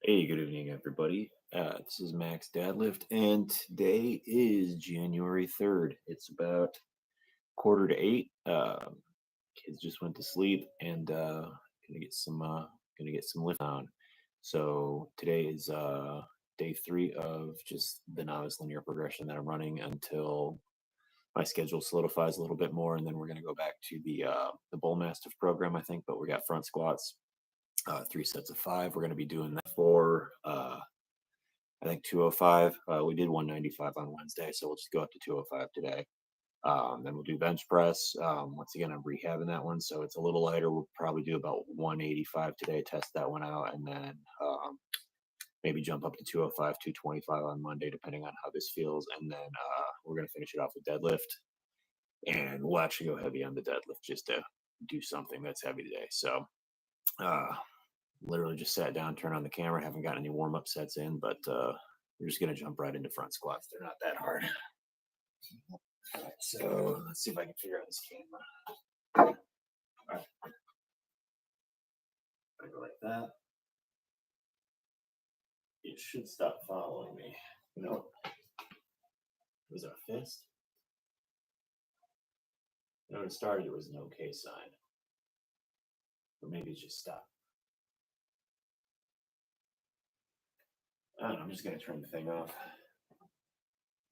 Hey, good evening, everybody. This is Max Deadlift, and today is January 3rd. It's about quarter to eight. Kids just went to sleep, and gonna get some lift on. So today is day three of just the novice linear progression that I'm running until my schedule solidifies a little bit more, and then we're gonna go back to the bull mastiff program, I think. But we got front squats, 3 sets of 5. We're going to be doing that for I think 205. We did 195 on Wednesday, so we'll just go up to 205 today. Then we'll do bench press. Once again, I'm rehabbing that one, so it's a little lighter. We'll probably do about 185 today, test that one out, and then maybe jump up to 205, 225 on Monday, depending on how this feels. And then we're going to finish it off with deadlift, and we'll actually go heavy on the deadlift just to do something that's heavy today. So literally just sat down, turned on the camera, haven't gotten any warm-up sets in, but we're just going to jump right into front squats. They're not that hard. All right, so let's see if I can figure out this camera. All right. I go like that. It should stop following me. No. Was it a fist? When it started, it was an okay sign. Or maybe it just stopped. I don't know, I'm just going to turn the thing off.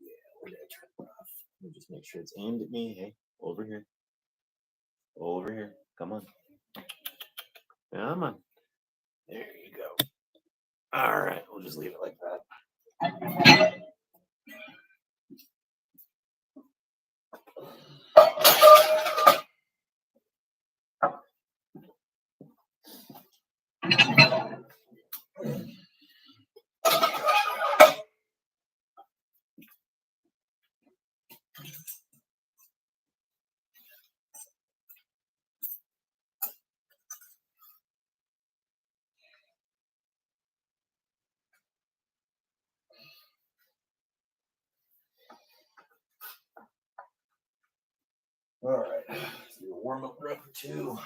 Yeah, we're going to turn it off. Let me just make sure it's aimed at me. Hey, over here. Over here. Come on. Come on. There you go. All right, we'll just leave it like that. All right, let's do a warm-up rep or two.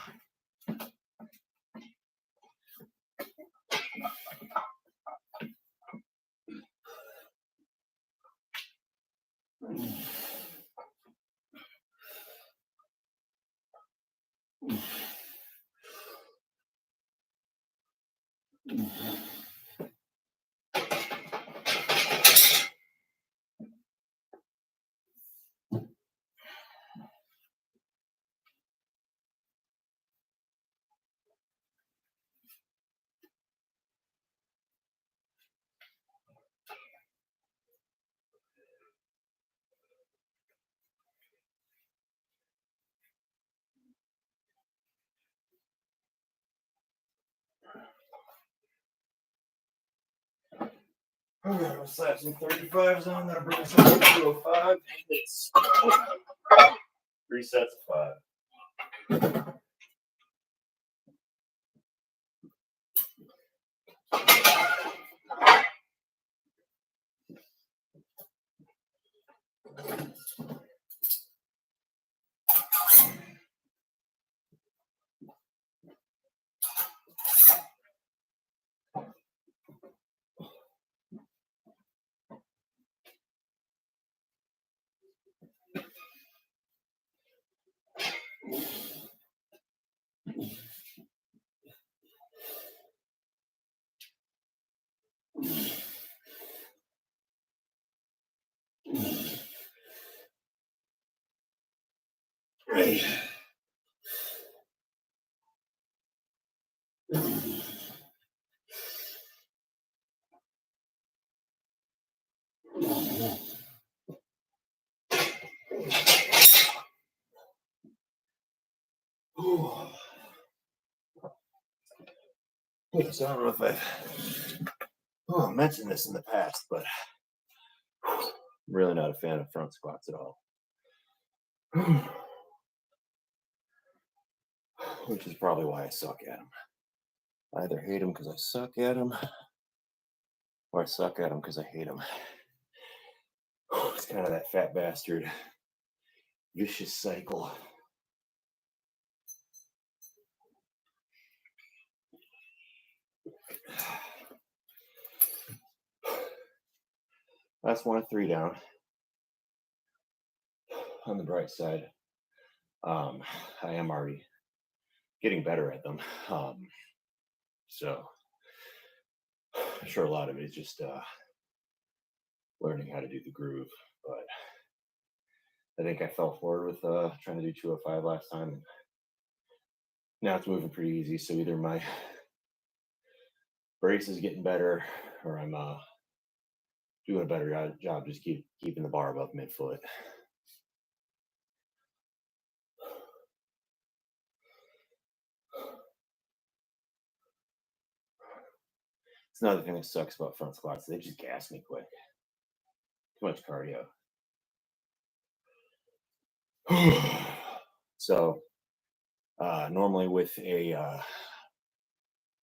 All right, we'll slap some 35s on. That'll bring us up to 205. It's 3 sets of 5. Right. So I don't know if I've mentioned this in the past, but I'm really not a fan of front squats at all. Which is probably why I suck at them. I either hate them because I suck at them, or I suck at them because I hate them. It's kind of that fat bastard vicious cycle. Last one of 3 down. On the bright side, I am already getting better at them. So I'm sure a lot of it is just learning how to do the groove. But I think I fell forward with trying to do 205 last time. And now it's moving pretty easy. So either my brace is getting better, or I'm doing a better job just keeping the bar above midfoot. It's another thing that sucks about front squats. They just gas me quick. Too much cardio. So normally with a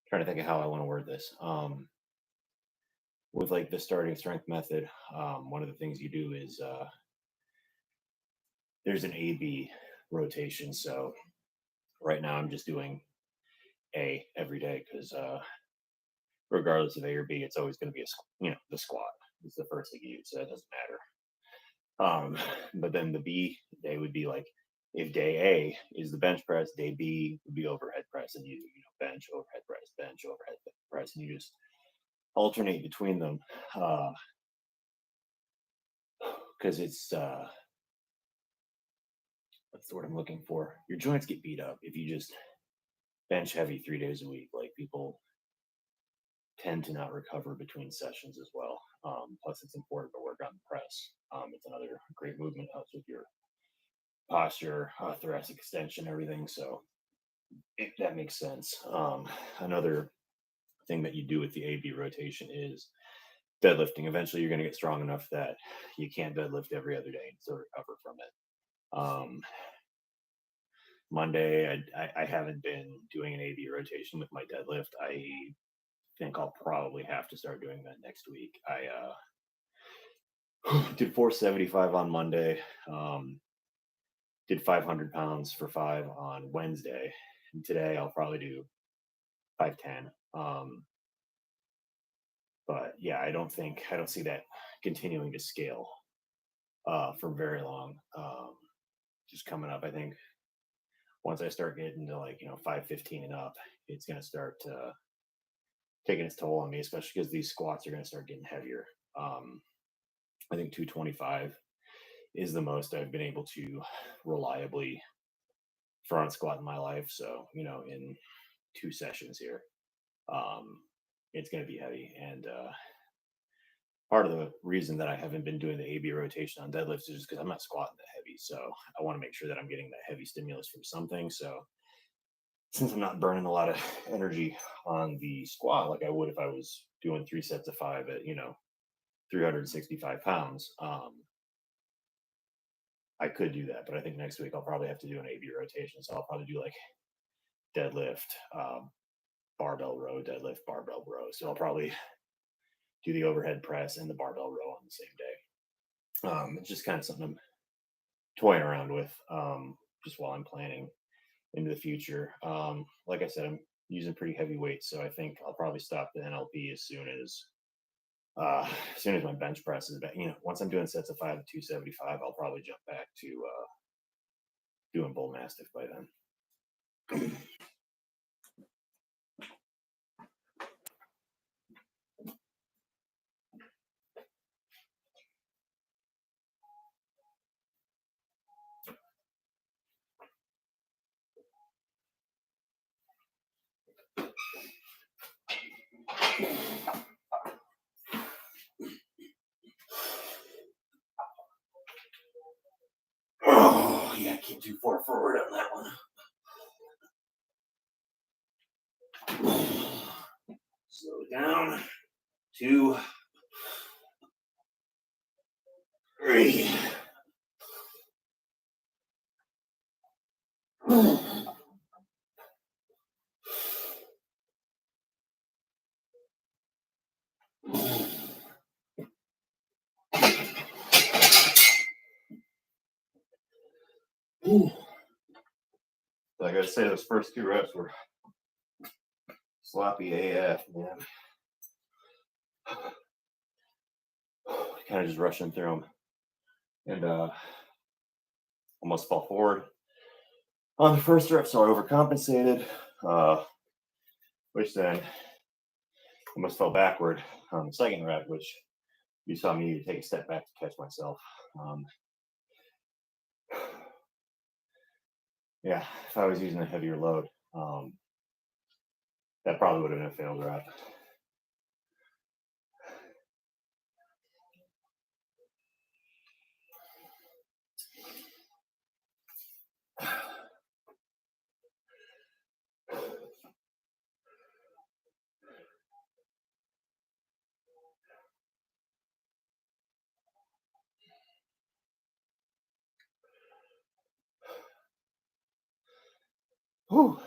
trying to think of how I want to word this. With like the starting strength method, one of the things you do is there's an A/B rotation. So right now I'm just doing A every day because regardless of A or B, it's always going to be the squat is the first thing you use, so that doesn't matter. But then the B day would be like if day A is the bench press, day B would be overhead press, and you bench overhead press, and you just alternate between them because it's what's the word I'm looking for? Your joints get beat up if you just bench heavy 3 days a week. Like people tend to not recover between sessions as well. Plus, it's important to work on the press. It's another great movement, helps with your posture, thoracic extension, everything. So that makes sense. Another thing that you do with the A/B rotation is deadlifting. Eventually, you're going to get strong enough that you can't deadlift every other day and still recover from it. Monday, I haven't been doing an A/B rotation with my deadlift. I think I'll probably have to start doing that next week. I did 475 on Monday. Did 500 pounds for 5 on Wednesday. And today I'll probably do 510. But yeah, I don't see that continuing to scale for very long. Just coming up, I think once I start getting to 515 and up, it's going to start taking its toll on me, especially because these squats are going to start getting heavier. I think 225 is the most I've been able to reliably front squat in my life. So, in 2 sessions here, it's going to be heavy. And part of the reason that I haven't been doing the A/B rotation on deadlifts is just because I'm not squatting that heavy. So I want to make sure that I'm getting that heavy stimulus from something. So since I'm not burning a lot of energy on the squat like I would if I was doing 3 sets of 5 at 365 pounds, I could do that. But I think next week I'll probably have to do an A/B rotation. So I'll probably do like deadlift, barbell row, deadlift, barbell row. So I'll probably do the overhead press and the barbell row on the same day. It's just kind of something I'm toying around with just while I'm planning into the future. Like I said, I'm using pretty heavy weights, so I think I'll probably stop the NLP as soon as my bench press is back. Once I'm doing sets of 5 at 275, I'll probably jump back to doing bull mastiff by then. Oh, yeah, can't too far forward on that one. Slow down. 2, 3. I gotta say, those first 2 reps were sloppy AF, man. kind of just rushing through them, and almost fell forward on the first rep, so I overcompensated, which then almost fell backward on the second rep, which you saw me take a step back to catch myself. Yeah, if I was using a heavier load, that probably would have been a failed rep. Whew.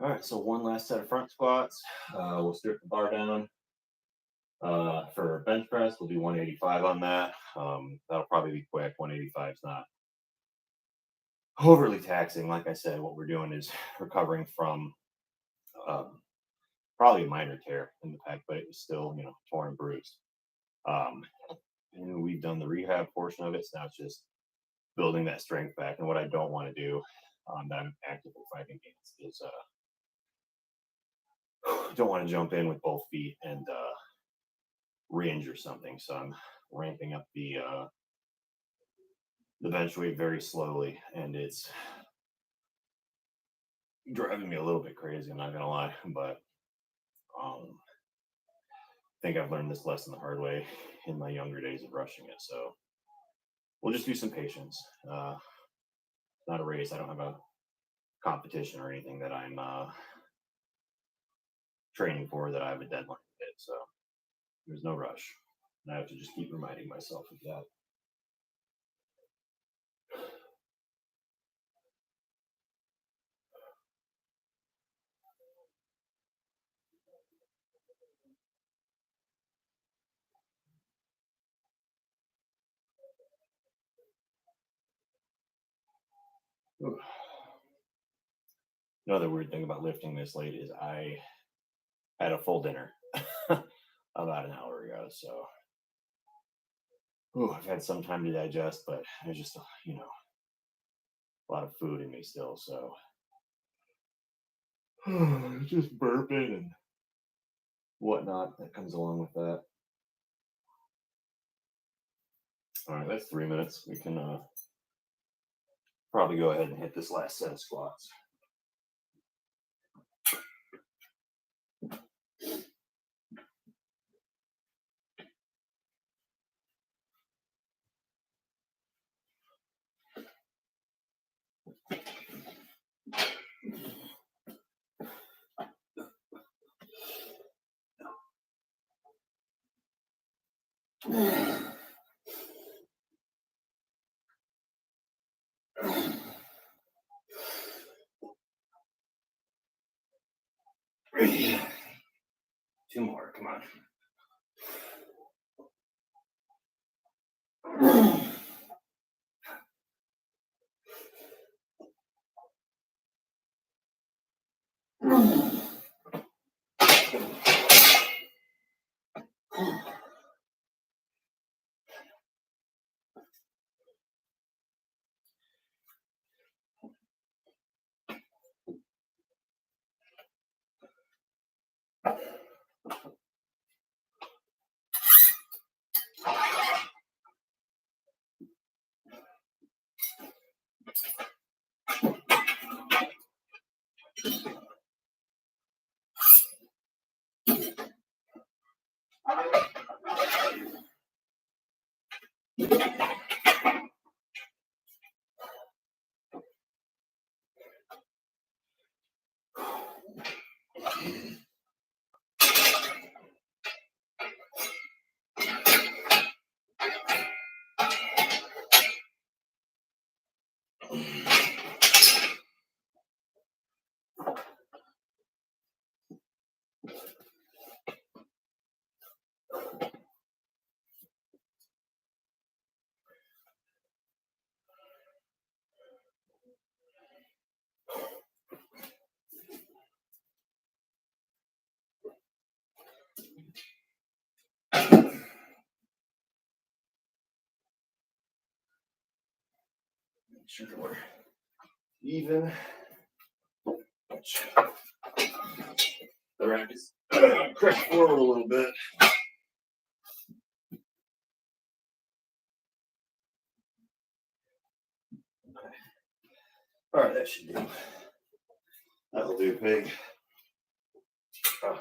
All right, so one last set of front squats. We'll strip the bar down. For bench press, we'll do 185 on that. That'll probably be quick. 185 is not overly taxing. Like I said, what we're doing is recovering from probably a minor tear in the pec, but it was still, torn and bruised. And we've done the rehab portion of it, so now it's just building that strength back. And what I don't want to do that I'm actively fighting against is don't want to jump in with both feet and re-injure something. So I'm ramping up the bench weight very slowly, and it's driving me a little bit crazy. I'm not gonna lie, but I think I've learned this lesson the hard way in my younger days of rushing it. So we'll just do some patience. Not a race. I don't have a competition or anything that I'm training for that I have a deadline to hit. So there's no rush. And I have to just keep reminding myself of that. Ooh. Another weird thing about lifting this late is I had a full dinner about an hour ago. So I've had some time to digest, but there's just, a lot of food in me still. So just burping and whatnot that comes along with that. All right, that's 3 minutes. We can probably go ahead and hit this last set of squats. Two more, come on. Make sure we're even. The rack is crushed forward a little bit. Okay. All right, that should do. That'll do, pig. Oh.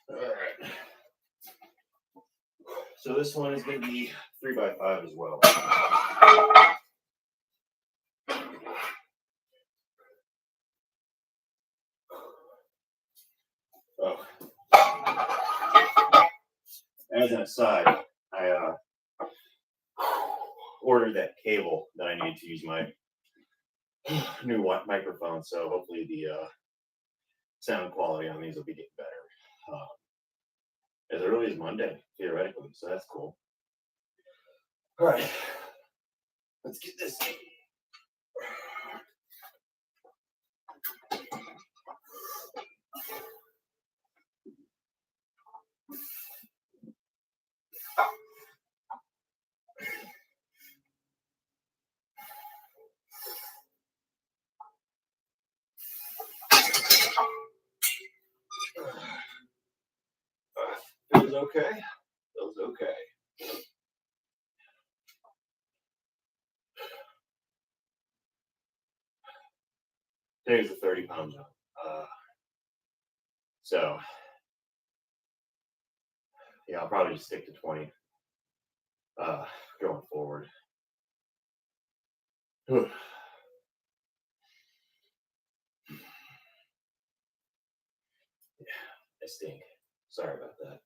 All right. So this one is going to be 3x5 as well. Oh. As an aside, I ordered that cable that I need to use my new microphone, so hopefully the sound quality on these will be getting better. As early as Monday, theoretically, so that's cool. All right, let's get this. Feels okay. Feels okay. Today's the 30-pound jump. So, yeah, I'll probably just stick to 20 going forward. Yeah, I stink. Sorry about that.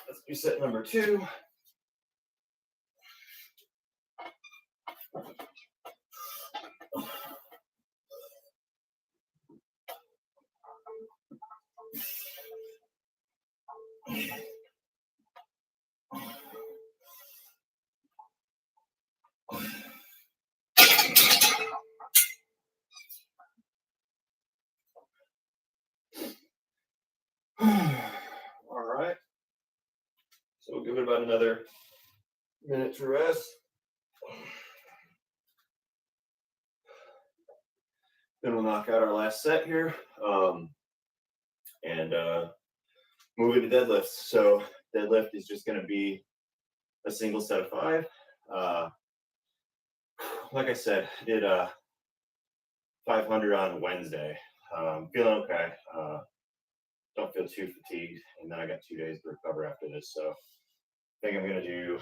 Let's do set number 2. All right. So we'll give it about another minute to rest. Then we'll knock out our last set here and move into deadlifts. So deadlift is just going to be a single set of 5. Like I said, I did 500 on Wednesday. Feeling okay. Don't feel too fatigued. And then I got 2 days to recover after this. So I think I'm going to do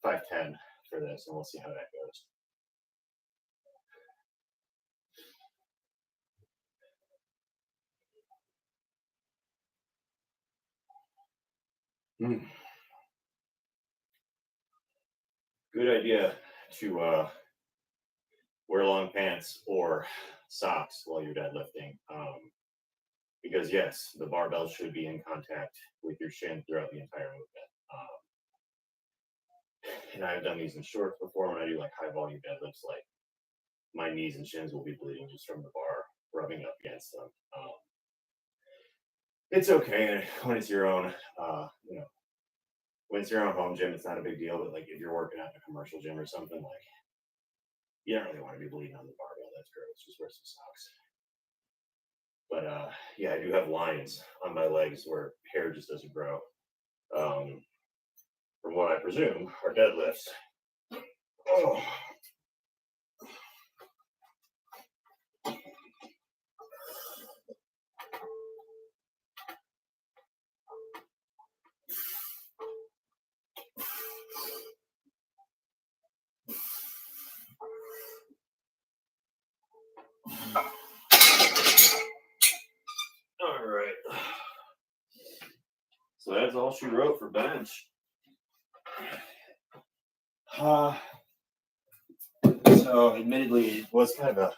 510 for this, and we'll see how that goes. Good idea to wear long pants or socks while you're deadlifting. Because yes, the barbell should be in contact with your shin throughout the entire movement. And I've done these in shorts before when I do like high volume deadlifts, like my knees and shins will be bleeding just from the bar rubbing up against them. It's okay when it's your own, when it's your own home gym, it's not a big deal. But like if you're working at a commercial gym or something, like you don't really want to be bleeding on the barbell. That's gross. Just wear some socks. But yeah, I do have lines on my legs where hair just doesn't grow. From what I presume are deadlifts. Oh. So that's all she wrote for bench. So admittedly, it was kind of a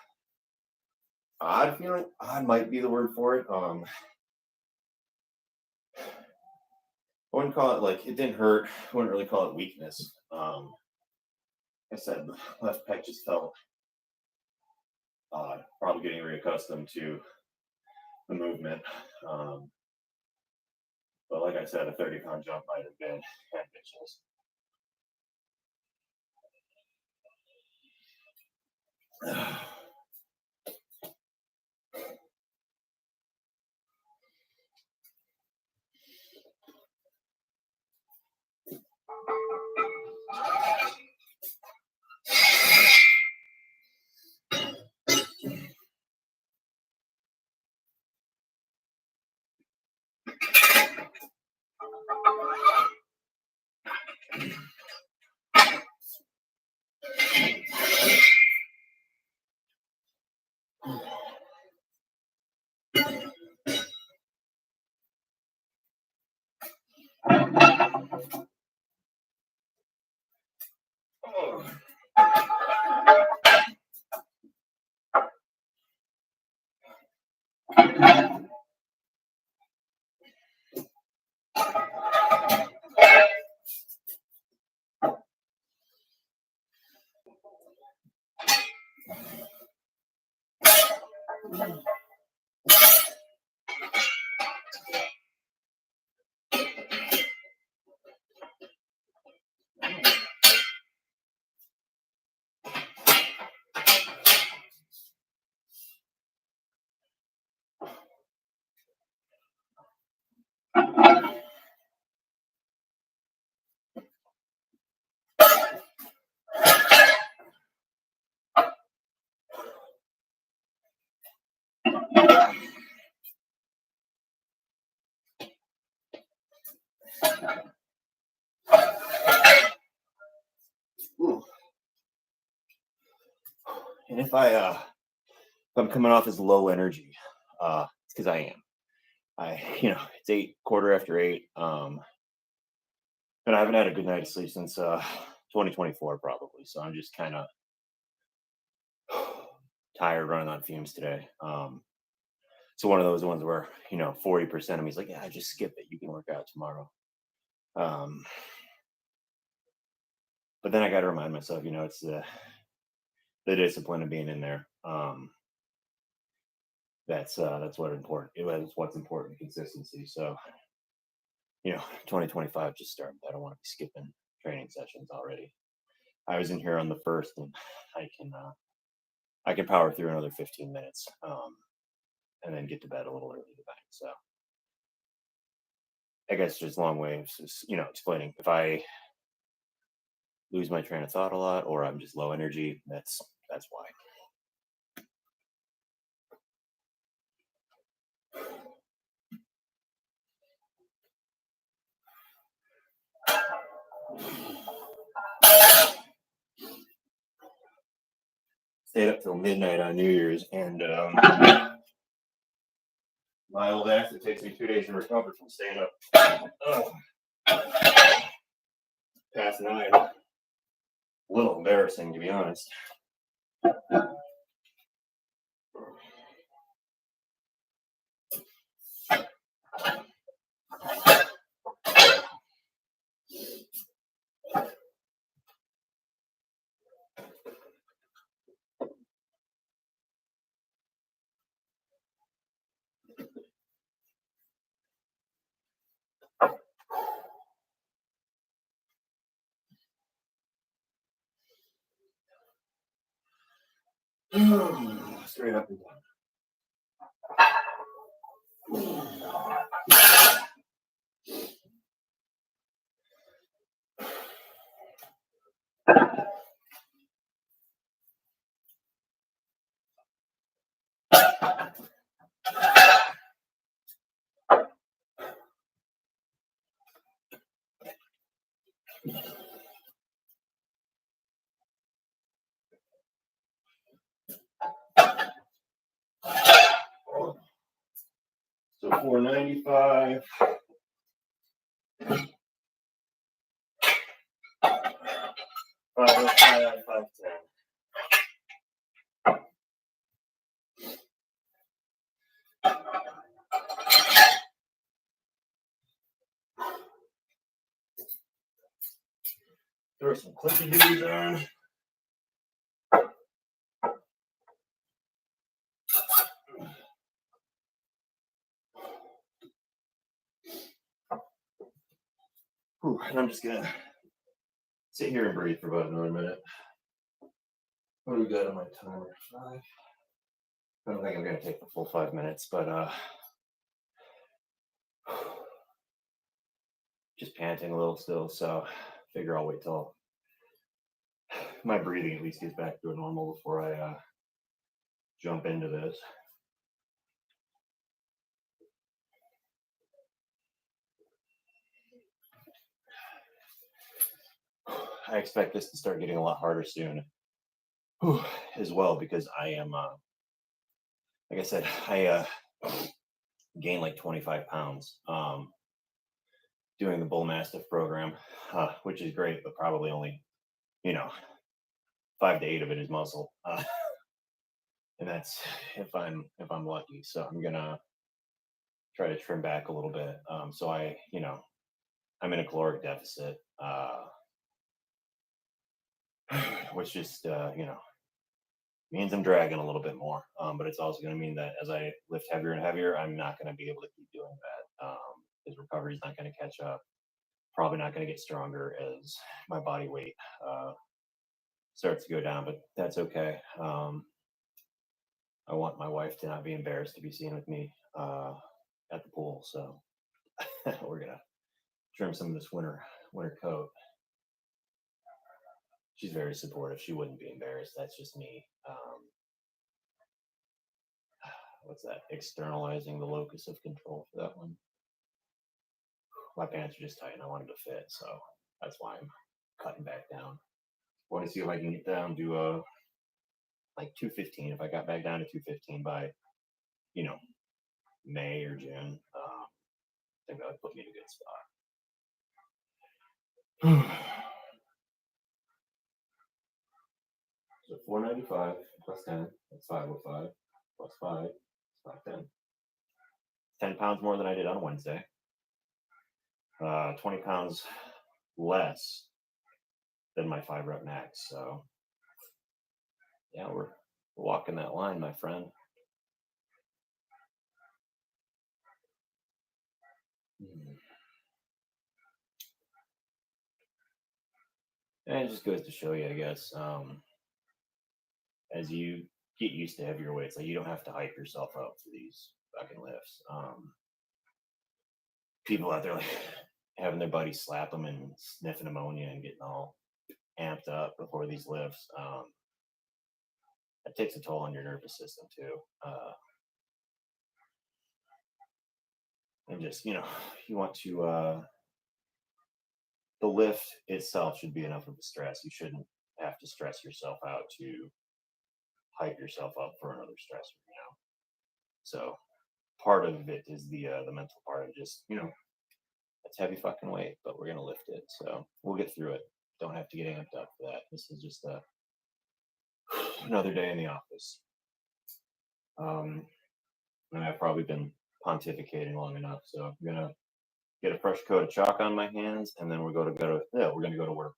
odd feeling. Odd might be the word for it. I wouldn't call it like it didn't hurt. I wouldn't really call it weakness. Like I said, the left pec just felt odd. Probably getting reaccustomed to the movement. But like I said, a 30-pound jump might have been ambitious. And if I'm coming off as low energy, it's because I am. It's 8, 8:15. And I haven't had a good night of sleep since 2024 probably. So I'm just kind of tired, running on fumes today. So one of those ones where 40% of me is like, yeah, just skip it. You can work out tomorrow. But then I got to remind myself, it's the discipline of being in there. That's what's important, consistency. So 2025 just started. I don't want to be skipping training sessions already. I was in here on the first, and I can power through another 15 minutes, and then get to bed a little early tonight. So I guess just long way of explaining if I lose my train of thought a lot or I'm just low energy. That's why. Stayed up till midnight on New Year's, and my old ass, it takes me 2 days to recover from staying up past 9. A little embarrassing, to be honest. Straight up and down. So 495. 505, 510. Throw some clicky duties on. Whew, and I'm just gonna sit here and breathe for about another minute. What do we got on my timer? 5. I don't think I'm gonna take the full 5 minutes, but just panting a little still, so figure I'll wait till my breathing at least gets back to a normal before I jump into this. I expect this to start getting a lot harder soon as well, because I am, like I said, I gained like 25 pounds doing the Bull Mastiff program, which is great, but probably only, 5 to 8 of it is muscle. And that's if I'm lucky. So I'm gonna try to trim back a little bit. So I'm in a caloric deficit, which just means I'm dragging a little bit more. But it's also going to mean that as I lift heavier and heavier, I'm not going to be able to keep doing that. His recovery is not going to catch up. Probably not going to get stronger as my body weight starts to go down, but that's okay. I want my wife to not be embarrassed to be seen with me at the pool, so we're gonna trim some of this winter coat. She's very supportive. She wouldn't be embarrassed. That's just me. What's that? Externalizing the locus of control for that one. My pants are just tight and I want them to fit, so that's why I'm cutting back down. Want to see if I can get down to like 215. If I got back down to 215 by May or June, I think that would put me in a good spot. So 495 plus 10, that's 505, plus 5, it's 510. 10 pounds more than I did on Wednesday. 20 pounds less than my 5 rep max. So yeah, we're walking that line, my friend. And it just goes to show you, I guess, as you get used to heavier weights, like you don't have to hype yourself up for these fucking lifts. People out there like having their buddies slap them and sniffing ammonia and getting all amped up before these lifts. That takes a toll on your nervous system too. And just, you want to, the lift itself should be enough of a stress. You shouldn't have to stress yourself out to hype yourself up for another stressor, So part of it is the mental part of just, it's heavy fucking weight, but we're gonna lift it. So we'll get through it. Don't have to get amped up for that. This is just another day in the office. And I've probably been pontificating long enough, so I'm gonna get a fresh coat of chalk on my hands, and then we're gonna go to work.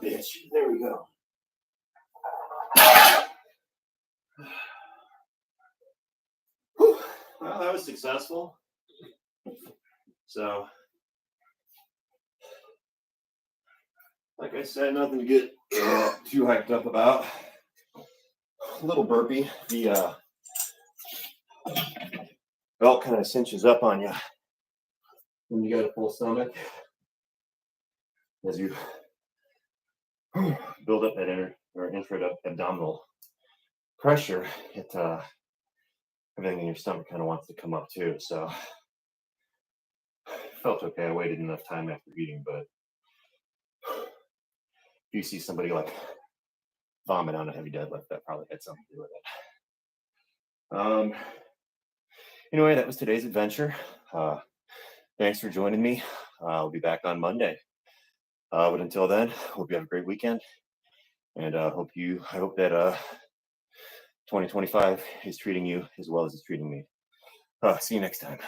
bitch. There we go. Whew. Well, that was successful. So, like I said, nothing to get too hyped up about. A little burpee. The belt kind of cinches up on you when you got a full stomach. As you build up that intra-abdominal pressure, everything in your stomach kind of wants to come up too. So felt okay. I waited enough time after eating, but if you see somebody like vomit on a heavy deadlift, that probably had something to do with it. Anyway, that was today's adventure. Thanks for joining me. I'll be back on Monday. But until then, hope you have a great weekend, and I hope that 2025 is treating you as well as it's treating me. See you next time.